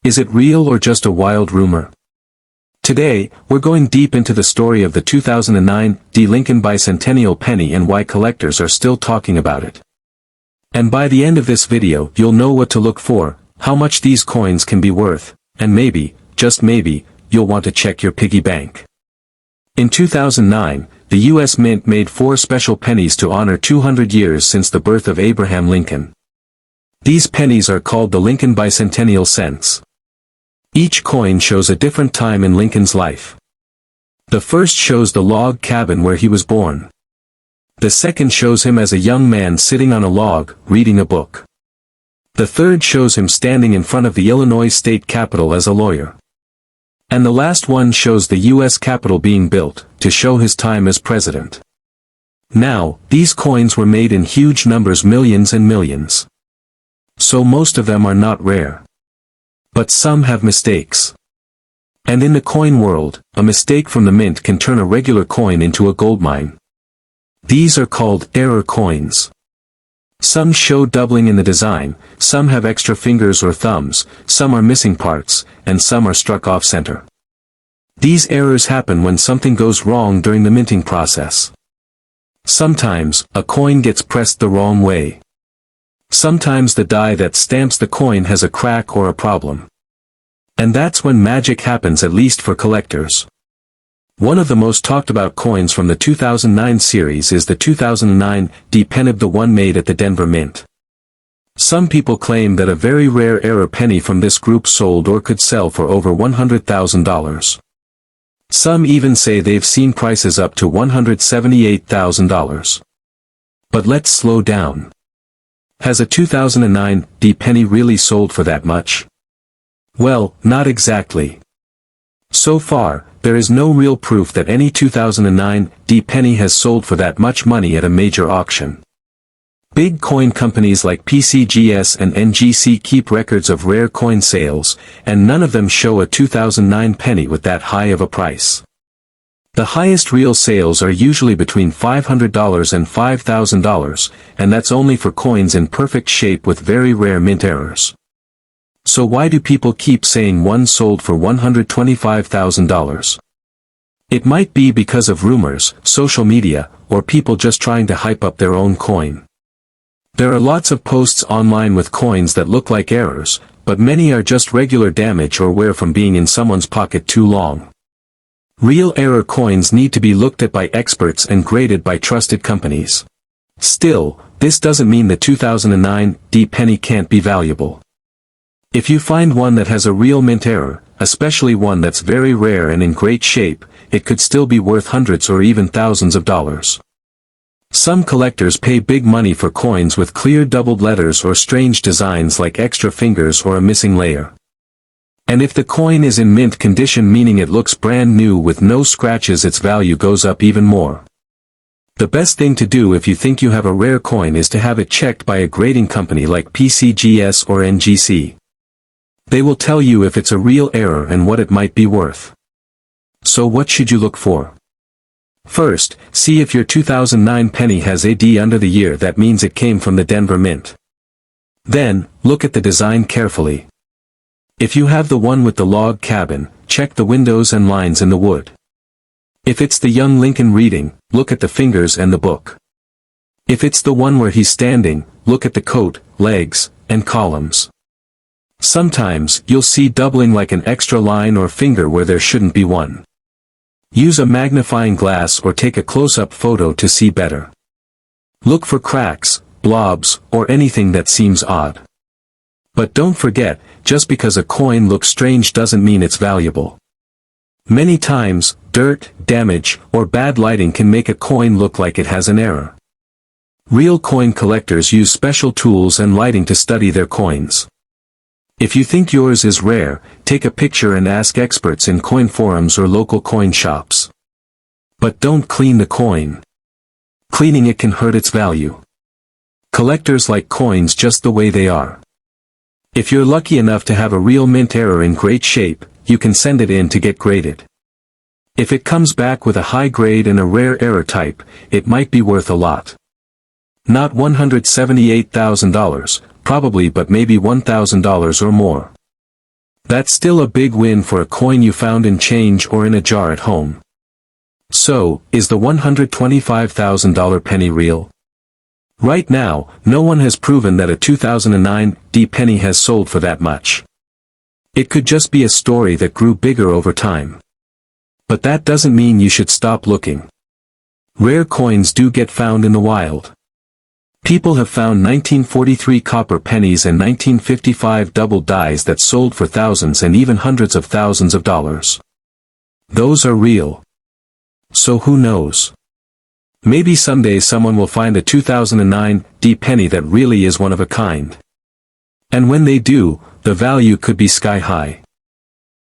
Is it real or just a wild rumor? Today, we're going deep into the story of the 2009 Lincoln Bicentennial penny and why collectors are still talking about it. And by the end of this video, you'll know what to look for, how much these coins can be worth, and maybe, just maybe, you'll want to check your piggy bank. In 2009, the U.S. Mint made 4 special pennies to honor 200 years since the birth of Abraham Lincoln. These pennies are called the Lincoln Bicentennial cents. Each coin shows a different time in Lincoln's life. The first shows the log cabin where he was born. The second shows him as a young man sitting on a log, reading a book. The third shows him standing in front of the Illinois state capitol as a lawyer. And the last one shows the U.S. Capitol being built, to show his time as president. Now, these coins were made in huge numbers, millions and millions. So most of them are not rare. But some have mistakes. And in the coin world, a mistake from the mint can turn a regular coin into a goldmine. These are called error coins. Some show doubling in the design, some have extra fingers or thumbs, some are missing parts, and some are struck off-center. These errors happen when something goes wrong during the minting process. Sometimes, a coin gets pressed the wrong way. Sometimes the die that stamps the coin has a crack or a problem. And that's when magic happens, at least for collectors. One of the most talked about coins from the 2009 series is the 2009 Penny, the one made at the Denver Mint. Some people claim that a very rare error penny from this group sold or could sell for over $100,000. Some even say they've seen prices up to $178,000. But let's slow down. Has a 2009 penny really sold for that much? Well, not exactly. So far, there is no real proof that any 2009 penny has sold for that much money at a major auction. Big coin companies like PCGS and NGC keep records of rare coin sales, and none of them show a 2009 penny with that high of a price. The highest real sales are usually between $500 and $5,000, and that's only for coins in perfect shape with very rare mint errors. So why do people keep saying one sold for $125,000? It might be because of rumors, social media, or people just trying to hype up their own coin. There are lots of posts online with coins that look like errors, but many are just regular damage or wear from being in someone's pocket too long. Real error coins need to be looked at by experts and graded by trusted companies. Still, this doesn't mean the 2009 penny can't be valuable. If you find one that has a real mint error, especially one that's very rare and in great shape, it could still be worth hundreds or even thousands of dollars. Some collectors pay big money for coins with clear doubled letters or strange designs like extra fingers or a missing layer. And if the coin is in mint condition, meaning it looks brand new with no scratches, its value goes up even more. The best thing to do if you think you have a rare coin is to have it checked by a grading company like PCGS or NGC. They will tell you if it's a real error and what it might be worth. So what should you look for? First, see if your 2009 penny has a D under the year. That means it came from the Denver Mint. Then, look at the design carefully. If you have the one with the log cabin, check the windows and lines in the wood. If it's the young Lincoln reading, look at the fingers and the book. If it's the one where he's standing, look at the coat, legs, and columns. Sometimes, you'll see doubling like an extra line or finger where there shouldn't be one. Use a magnifying glass or take a close-up photo to see better. Look for cracks, blobs, or anything that seems odd. But don't forget, just because a coin looks strange doesn't mean it's valuable. Many times, dirt, damage, or bad lighting can make a coin look like it has an error. Real coin collectors use special tools and lighting to study their coins. If you think yours is rare, take a picture and ask experts in coin forums or local coin shops. But don't clean the coin. Cleaning it can hurt its value. Collectors like coins just the way they are. If you're lucky enough to have a real mint error in great shape, you can send it in to get graded. If it comes back with a high grade and a rare error type, it might be worth a lot. Not $178,000, probably, but maybe $1,000 or more. That's still a big win for a coin you found in change or in a jar at home. So, is the $125,000 penny real? Right now, no one has proven that a 2009 penny has sold for that much. It could just be a story that grew bigger over time. But that doesn't mean you should stop looking. Rare coins do get found in the wild. People have found 1943 copper pennies and 1955 double dies that sold for thousands and even hundreds of thousands of dollars. Those are real. So who knows? Maybe someday someone will find a 2009 penny that really is one of a kind. And when they do, the value could be sky high.